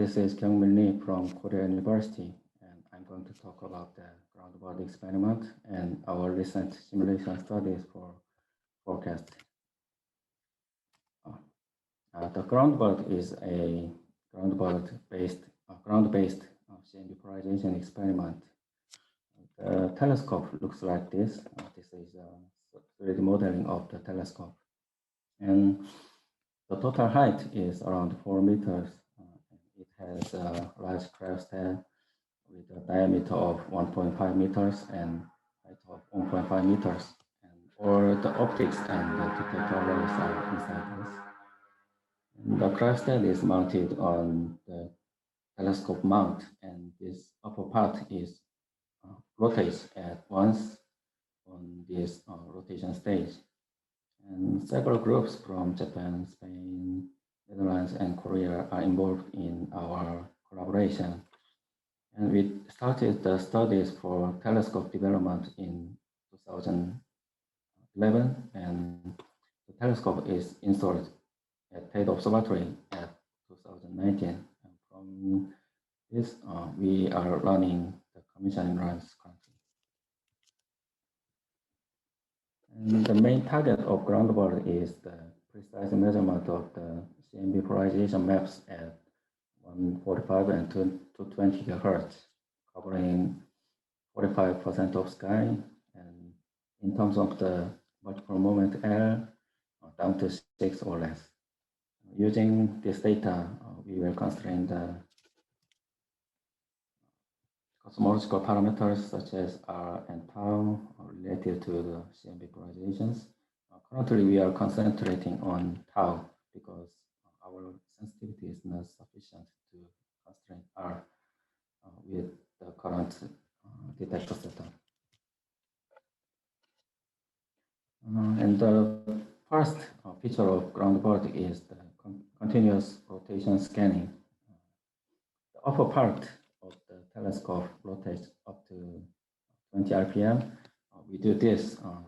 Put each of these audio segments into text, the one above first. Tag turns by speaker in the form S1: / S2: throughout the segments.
S1: This is Kyungmin Lee from Korea University, and I'm going to talk about the GroundBIRD experiment and our recent simulation studies for forecast. The GroundBIRD is a ground-based CMB polarization experiment. The telescope looks like this. This is a 3D modeling of the telescope, and the total height is around 4 meters. It has a large cryostat with a diameter of 1.5 meters and height of 1.5 meters. And all the optics and the detector arrays are inside this. And the cryostat is mounted on the telescope mount, and this upper part is rotates at once on this rotation stage. And several groups from Japan, Spain, Netherlands, and Korea are involved in our collaboration. And we started the studies for telescope development in 2011, and the telescope is installed at Tate Observatory at 2019. And from this, we are running the commissioning runs currently. And the main target of GroundBIRD is the precise measurement of the CMB polarization maps at 145 and 220 gigahertz, covering 45% of sky, and in terms of the multiple moment L, down to 6 or less. Using this data, we will constrain the cosmological parameters such as R and tau related to the CMB polarizations. Currently, we are concentrating on tau because our sensitivity is not sufficient to constrain R with the current detector setup. And the first feature of GroundBIRD is the continuous rotation scanning. The upper part of the telescope rotates up to 20 RPM. We do this to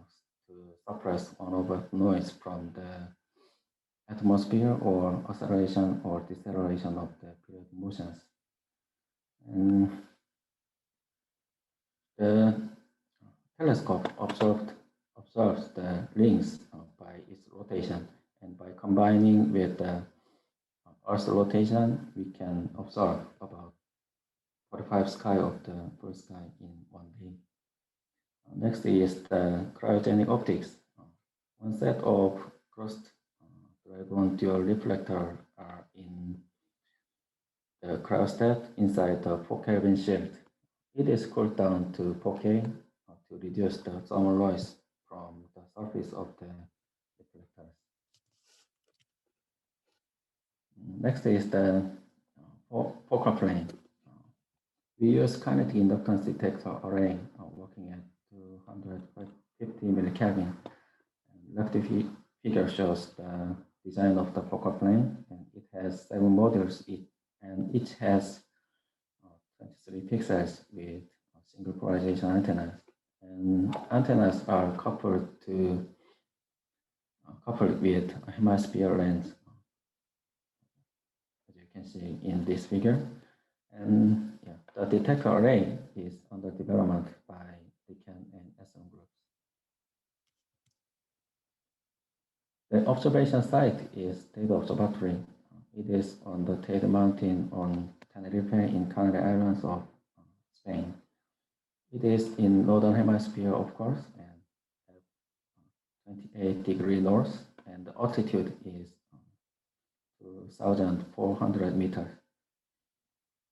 S1: suppress on-orbit noise from the atmosphere or acceleration or deceleration of the periodic motions. And the telescope observes the rings by its rotation, and by combining with the Earth's rotation, we can observe about 45 sky of the full sky in one day. Next is the cryogenic optics. One set of crossed dragon dual reflector are in the cryostat inside the 4 Kelvin shield. It is cooled down to 4K to reduce the thermal noise from the surface of the reflectors. Next is the focal plane. We use kinetic inductance detector array working at 250 millikelvin. Left figure shows the design of the focal plane, and it has 7 modules, and each has 23 pixels with single polarization antennas. And antennas are coupled with a hemisphere lens, as you can see in this figure. And the detector array is under development by Deacon and SM groups. The observation site is Tate Observatory. It is on the Tate Mountain on Tenerife in Canary Islands of Spain. It is in northern hemisphere, of course, and at 28 degrees north, and the altitude is 2,400 meters.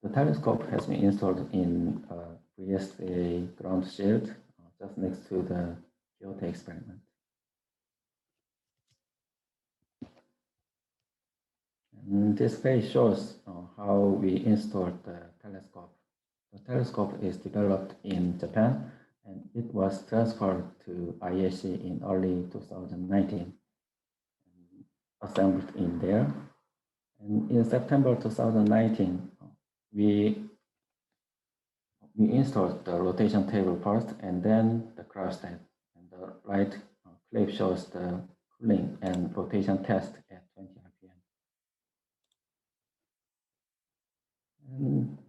S1: The telescope has been installed in a VSA ground shield just next to the Kyoto experiment. And this page shows how we installed the telescope. The telescope is developed in Japan, and it was transferred to IAC in early 2019, assembled in there. And in September 2019, we installed the rotation table first, and then the cryostat. And the right clip shows the cooling and rotation test at 20 RPM.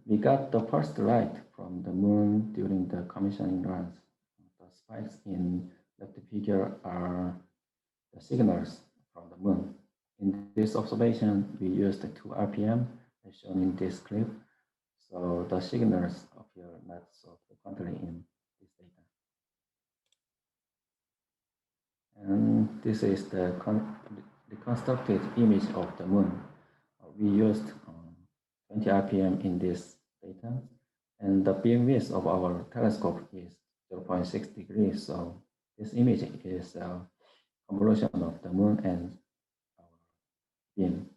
S1: we got the first light from the moon during the commissioning runs. The spikes in left figure are the signals from the moon. In this observation, we used 2 RPM as shown in this clip. So the signals appear not so frequently in this data. And this is the reconstructed image of the moon. We used 20 RPM in this data, and the beam width of our telescope is 0.6 degrees. So this image is a convolution of the moon and our beam.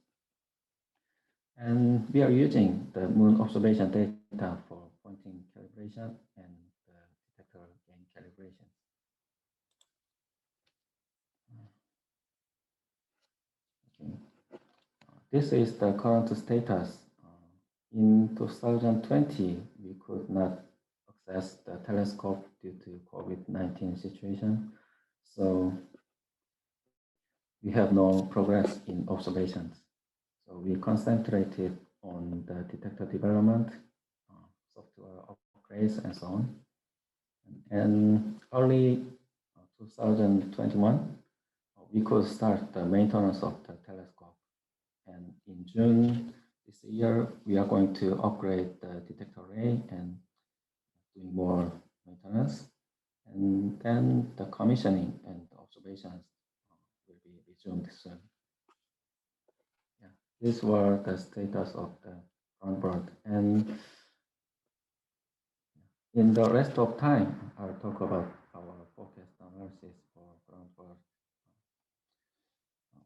S1: And we are using the moon observation data for pointing calibration and the detector gain calibration. Okay. This is the current status. In 2020, we could not access the telescope due to COVID-19 situation. So we have no progress in observations. So we concentrated on the detector development, software upgrades, and so on. And early 2021, we could start the maintenance of the telescope. And in June this year, we are going to upgrade the detector array and doing more maintenance. And then the commissioning and observations will be resumed soon. Yeah, these were the status of the GroundBIRD. And in the rest of time, I'll talk about our forecast analysis for GroundBIRD.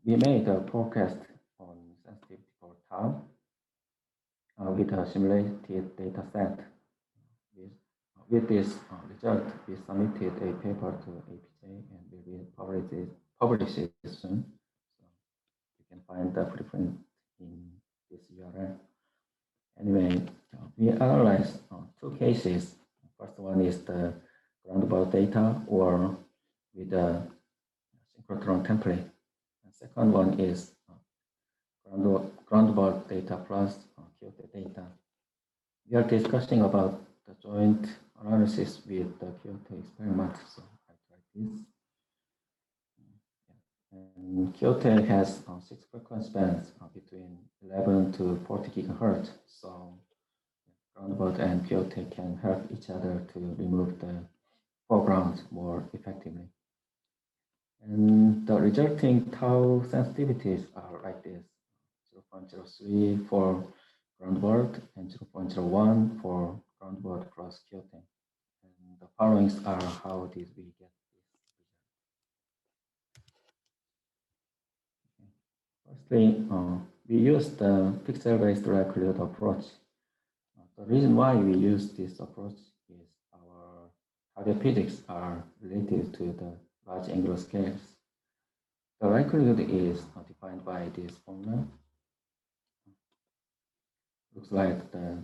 S1: We made a forecast on sensitivity for tau with a simulated data set. With this result, we submitted a paper to APJ and we will publish it soon. So you can find the preprint in this URL. Anyway, we analyzed 2 cases. First one is the GroundBIRD data or with a synchrotron template. And second one is GroundBIRD data plus Kyoto data. We are discussing about the joint analysis with the Kyoto experiment. So I tried this. And Kyoto has 6 frequency bands between 11 to 40 gigahertz. So GroundBIRD and Kyoto can help each other to remove the foreground more effectively. And the resulting tau sensitivities are like this: 0.03 for GroundBIRD and 0.01 for GroundBIRD plus Kyoto. And the following are how did we get this result. Firstly, we used the pixel-based likelihood approach. The reason why we use this approach is our target physics are related to the large angular scales. The likelihood is defined by this formula. Looks like the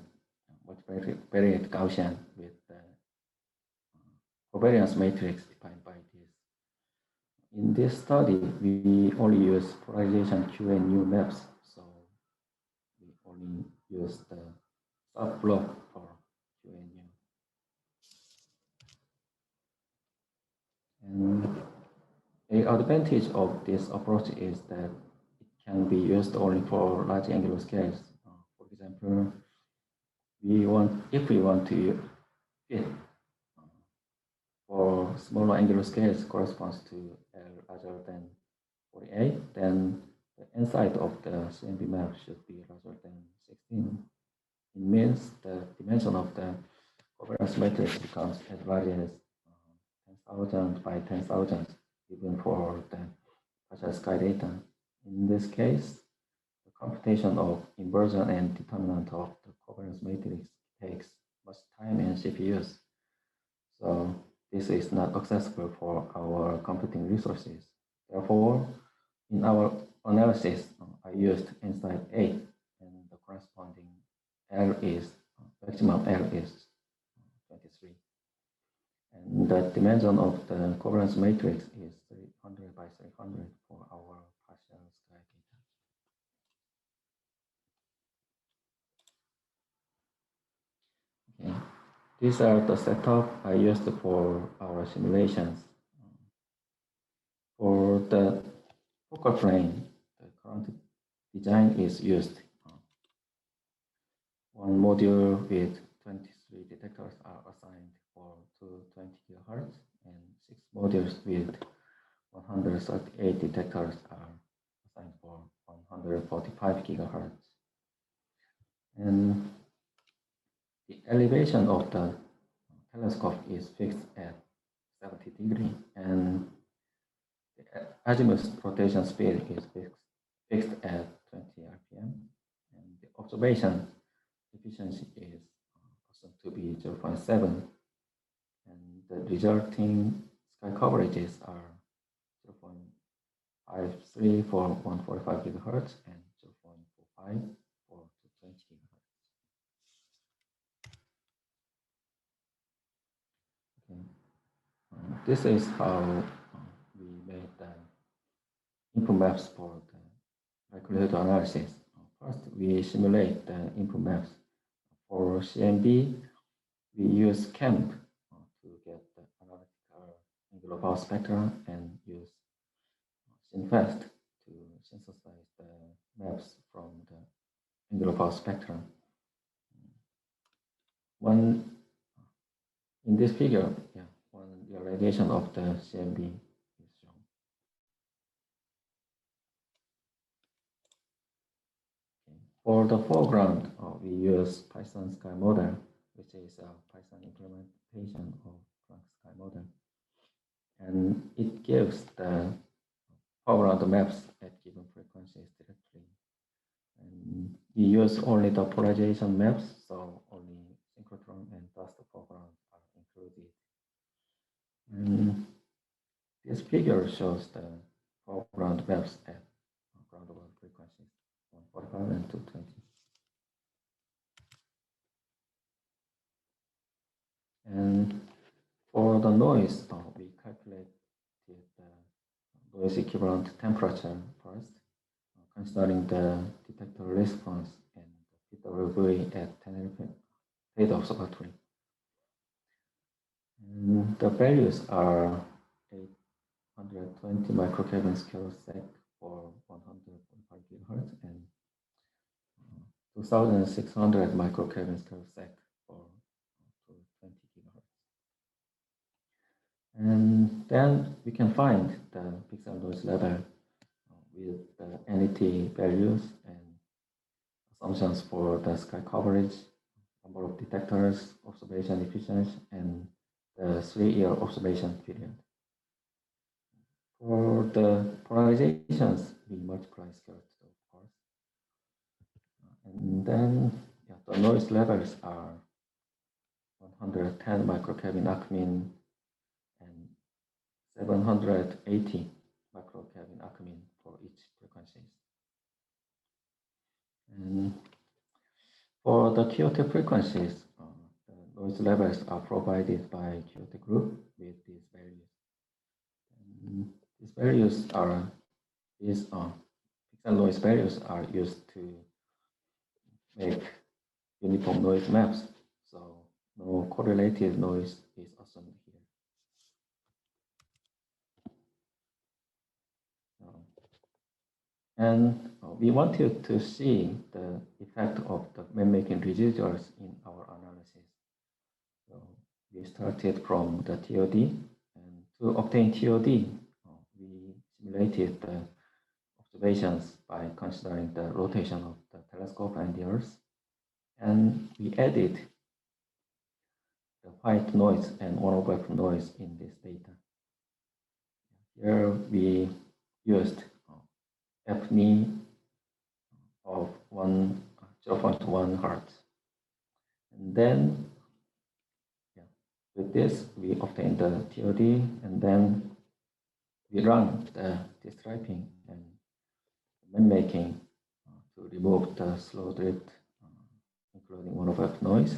S1: multivariate Gaussian with the covariance matrix defined by this. In this study, we only use polarization Q and U maps, so we only use the sub-block for Q and U. And the advantage of this approach is that it can be used only for large angular scales. For example, if we want to fit for smaller angular scales corresponds to L larger than 48, then the inside of the CMB map should be larger than 16. It means the dimension of the covariance matrix becomes as large as 10,000 by 10,000, even for the partial sky data. In this case, the computation of inversion and determinant of the covariance matrix takes much time and CPUs. So this is not accessible for our computing resources. Therefore, in our analysis, I used inside 8, and the corresponding L is, maximum L is 23. And the dimension of the covariance matrix is 300 by 300 for our partial sky data. These are the setup I used for our simulations. For the focal plane, the current design is used. One module with 23 detectors are assigned for 220 GHz, and 6 modules with 138 detectors are assigned for 145 GHz. And the elevation of the telescope is fixed at 70 degrees, and the azimuth rotation speed is fixed at 20 RPM, and the observation efficiency is assumed to be 0.7, and the resulting sky coverages are 0.53 for 145 GHz and 0.45 for 220 GHz. Okay. This is how we made the input maps for the likelihood analysis. First, we simulate the input maps. For CMB, we use CAMP to get the analytical angular power spectra and use SynFast to synthesize the maps from the angular power spectrum. One in this figure, one realization of the CMB is shown. Okay. For the foreground, we use Python Sky Model, which is a Python implementation of Planck Sky Model, and it gives the foreground maps at given frequencies directly. And we use only the polarization maps, so only synchrotron and dust foreground are included. And this figure shows the foreground maps at ground-about frequencies 145 and 220. And for the noise, we calculated the noise equivalent temperature first, considering the detector response and the PWV at Tenerife State Observatory. And the values are 820 microkelvin scale sec for 145 GHz and 2600 microkelvin scale sec for 220 GHz. And then we can find the pixel noise level with the NET values and assumptions for the sky coverage, number of detectors, observation efficiency, and the 3-year observation period. For the polarizations, we multiply scale 2, of course. And then the noise levels are 110 microkelvin Acmin and 780 microkelvin Acmin for each frequencies. And for the QT frequencies, the noise levels are provided by QT group with these values. And these values are pixel noise values are used to make uniform noise maps, so no correlated noise is assumed here. And we wanted to see the effect of the map-making residuals in our analysis. So we started from the TOD, and to obtain TOD, we simulated the observations by considering the rotation of the telescope and the Earth, and we added the white noise and one-over noise in this data. Here we used fNE of 0.1 Hertz. And then with this, we obtain the TOD, and then we run the destriping and map-making to remove the slow drift, including one-over noise,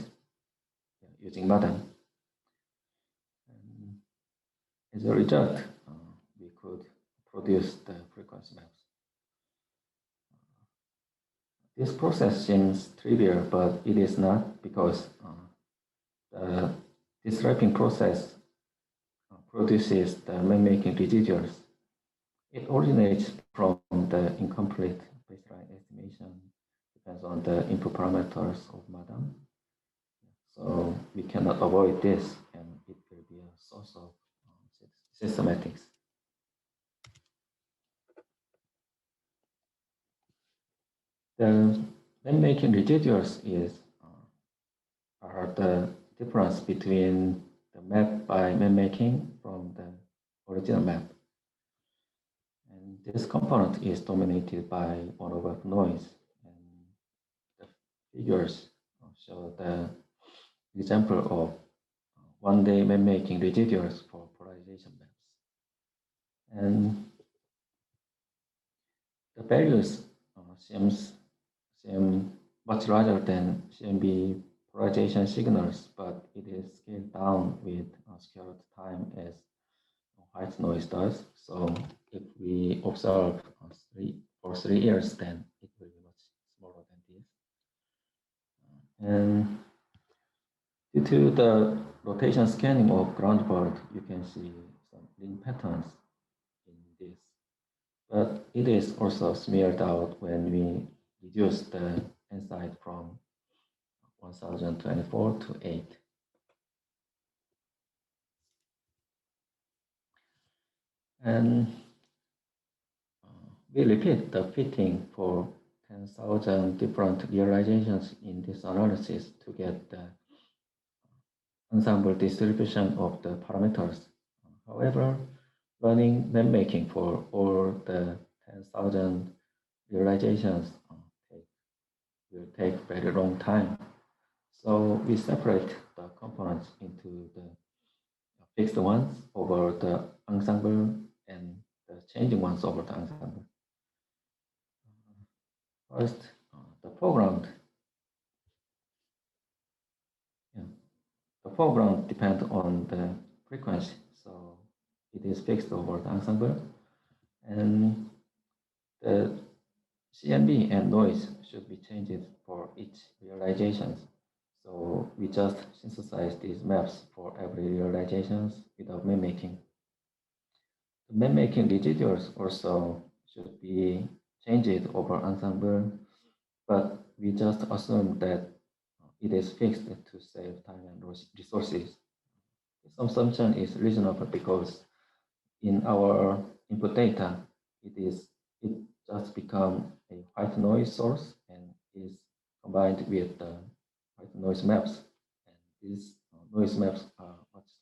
S1: using MADAM. And as a result, we could produce the frequency maps. This process seems trivial, but it is not, because This wrapping process produces the map-making residuals. It originates from the incomplete baseline estimation, depends on the input parameters of MADAM. So we cannot avoid this, and it will be a source of systematics. The map-making residuals are the difference between the map by map-making from the original map. And this component is dominated by monoverb noise. And the figures show the example of one-day map-making residuals for polarization maps. And the values seem much larger than CMB polarization signals, but it is scaled down with square root time as white noise does. So if we observe for 3 years, then it will be much smaller than this. And due to the rotation scanning of GroundBIRD, you can see some ring patterns in this. But it is also smeared out when we reduce the insight from 1024 to 8. And we repeat the fitting for 10,000 different realizations in this analysis to get the ensemble distribution of the parameters. However, running map-making for all the 10,000 realizations will take very long time. So we separate the components into the fixed ones over the ensemble and the changing ones over the ensemble. First, the foreground. The foreground depends on the frequency, so it is fixed over the ensemble. And the CMB and noise should be changed for each realization. So we just synthesize these maps for every realizations without map-making. The map-making residuals also should be changed over ensemble, but we just assume that it is fixed to save time and resources. This assumption is reasonable because in our input data, it just become a white noise source and is combined with the white noise maps. And these noise maps are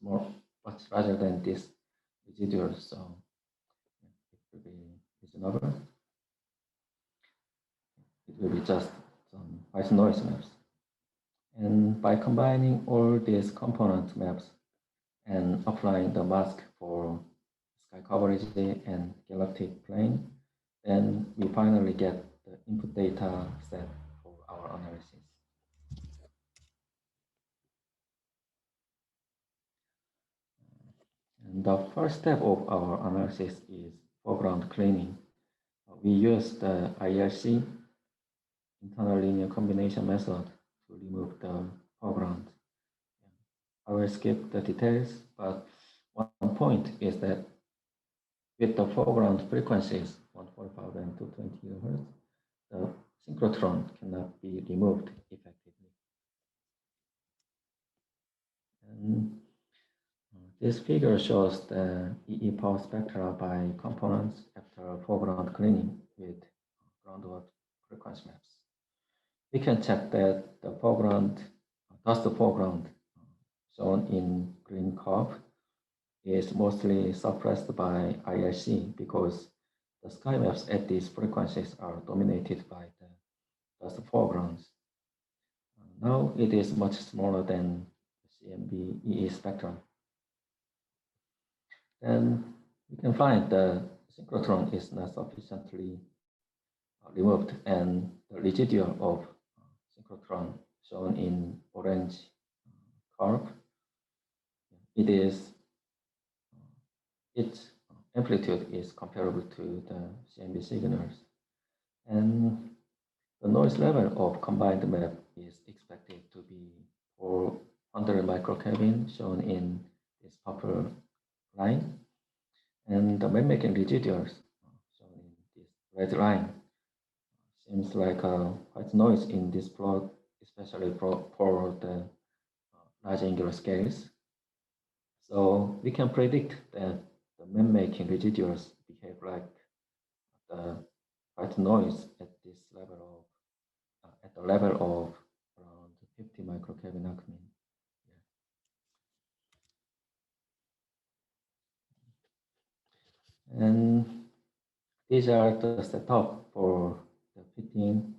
S1: much larger than this residual, so it will be reasonable. It will be just some white noise maps. And by combining all these component maps and applying the mask for sky coverage and galactic plane, then we finally get the input data set for our analysis. And the first step of our analysis is foreground cleaning. We use the IRC, internal linear combination method, to remove the foreground. I will skip the details, but one point is that with the foreground frequencies 145 and 220 kHz, the synchrotron cannot be removed effectively. And this figure shows the EE power spectra by components after foreground cleaning with GroundBIRD frequency maps. We can check that the foreground, dust foreground shown in green curve is mostly suppressed by IRC because the sky maps at these frequencies are dominated by the dust foregrounds. Now it is much smaller than the CMB EE spectrum. And we can find the synchrotron is not sufficiently removed, and the residual of synchrotron shown in orange curve, its amplitude is comparable to the CMB signals, and the noise level of combined map is expected to be 400 boundary microkelvin shown in this purple line, and the map-making residuals shown in this red line. Seems like a white noise in this plot, especially for the large angular scales. So we can predict that the map-making residuals behave like the white noise at this level of at the level of around 50 microkelvin Acmin. Yeah. And these are the setup for the fitting,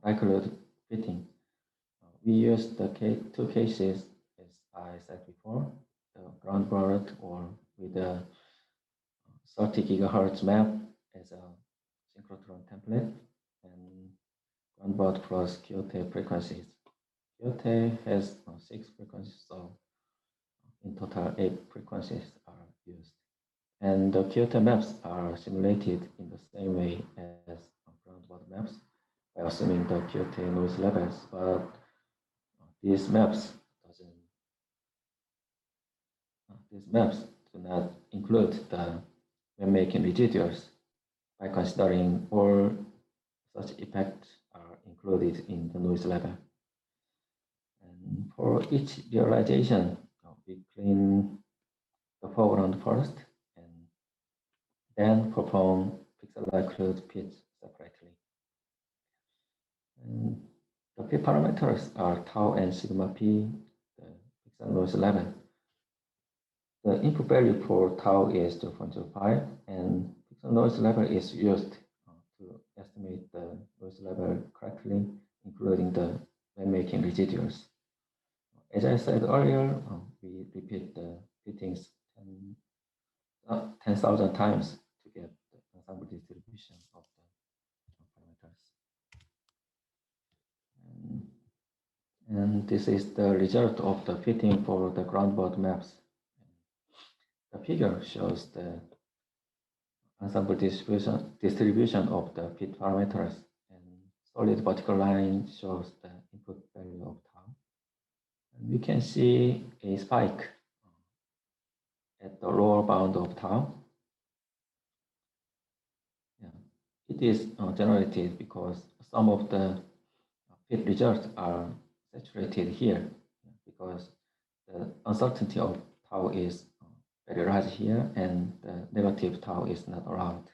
S1: likelihood fitting. We use the two cases, as I said before, the GroundBIRD or with the 30 gigahertz map as a synchrotron template, and GroundBIRD plus QT frequencies. QT has 6 frequencies, so in total 8 frequencies are used. And the QT maps are simulated in the same way as GroundBIRD maps by assuming the QT noise levels, but these maps do not include the map-making residuals by considering all such effects are included in the noise level. And for each realization, we clean the foreground first and then perform pixel likelihood fit separately. And the fit parameters are tau and sigma p, the pixel noise level. The input value for tau is 0.05, and pixel noise level is used to estimate the noise level correctly, including the map-making residuals. As I said earlier, we repeat the fittings 10,000 times to get the ensemble distribution of the parameters. And this is the result of the fitting for the GroundBIRD maps. The figure shows the ensemble distribution of the fit parameters, and solid vertical line shows the input value of tau. And we can see a spike at the lower bound of tau. Yeah. It is generated because some of the fit results are saturated here, because the uncertainty of tau is very large here, and the negative tau is not allowed.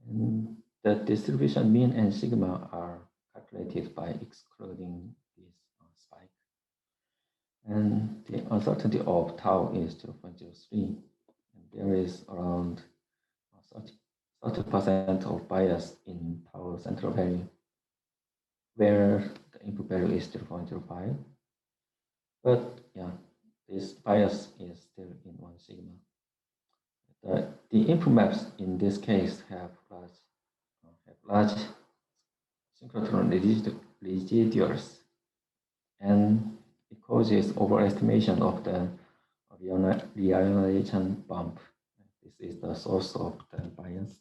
S1: And the distribution mean and sigma are calculated by excluding this spike. And the uncertainty of tau is 0.03. And there is around 30% of bias in tau central value, where the input value is 0.05. But yeah, this bias is still in 1 sigma. The input maps in this case have large synchrotron residuals, and it causes overestimation of the reionization bump. This is the source of the bias.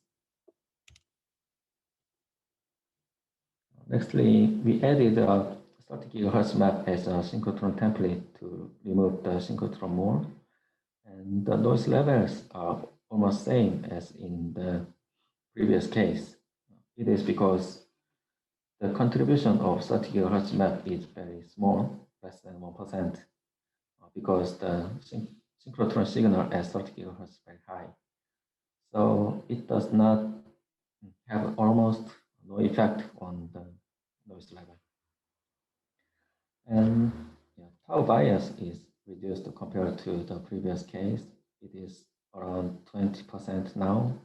S1: Nextly, we added a 30 gigahertz map as a synchrotron template to remove the synchrotron mode, and the noise levels are almost same as in the previous case. It is because the contribution of 30 gigahertz map is very small, less than 1%, because the synchrotron signal at 30 gigahertz is very high. So it does not have almost no effect on the noise level. And tau bias is reduced compared to the previous case. It is around 20% now,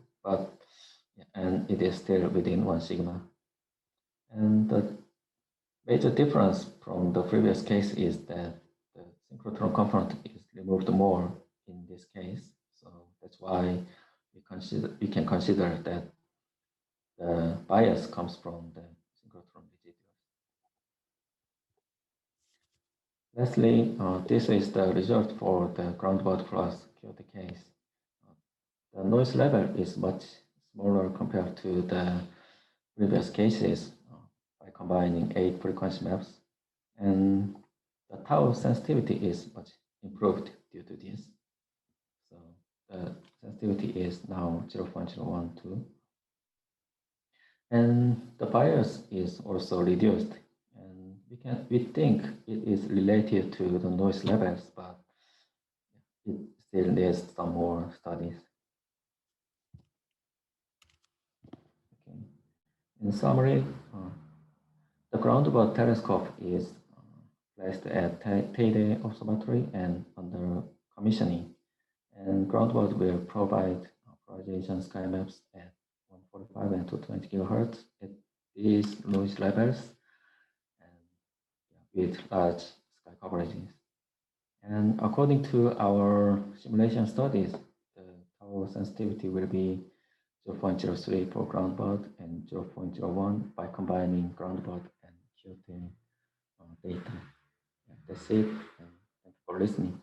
S1: and it is still within 1 sigma. And the major difference from the previous case is that the synchrotron component is removed more in this case. So that's why we can consider that the bias comes from the synchrotron residuals. Lastly, this is the result for the GroundBIRD plus QT case. The noise level is much smaller compared to the previous cases by combining 8 frequency maps, and the tau sensitivity is much improved due to this. So the sensitivity is now 0.012. And the bias is also reduced. And we think it is related to the noise levels, but it still needs some more studies. Okay. In summary, the GroundBIRD telescope is placed at Teide Observatory and under commissioning. And GroundBIRD will provide polarization sky maps at 145 and 220 gigahertz at these noise levels and with large sky coverages. And according to our simulation studies, the tau sensitivity will be 0.03 for GroundBIRD and 0.01 by combining GroundBIRD and QT data. That's it. Thank you for listening.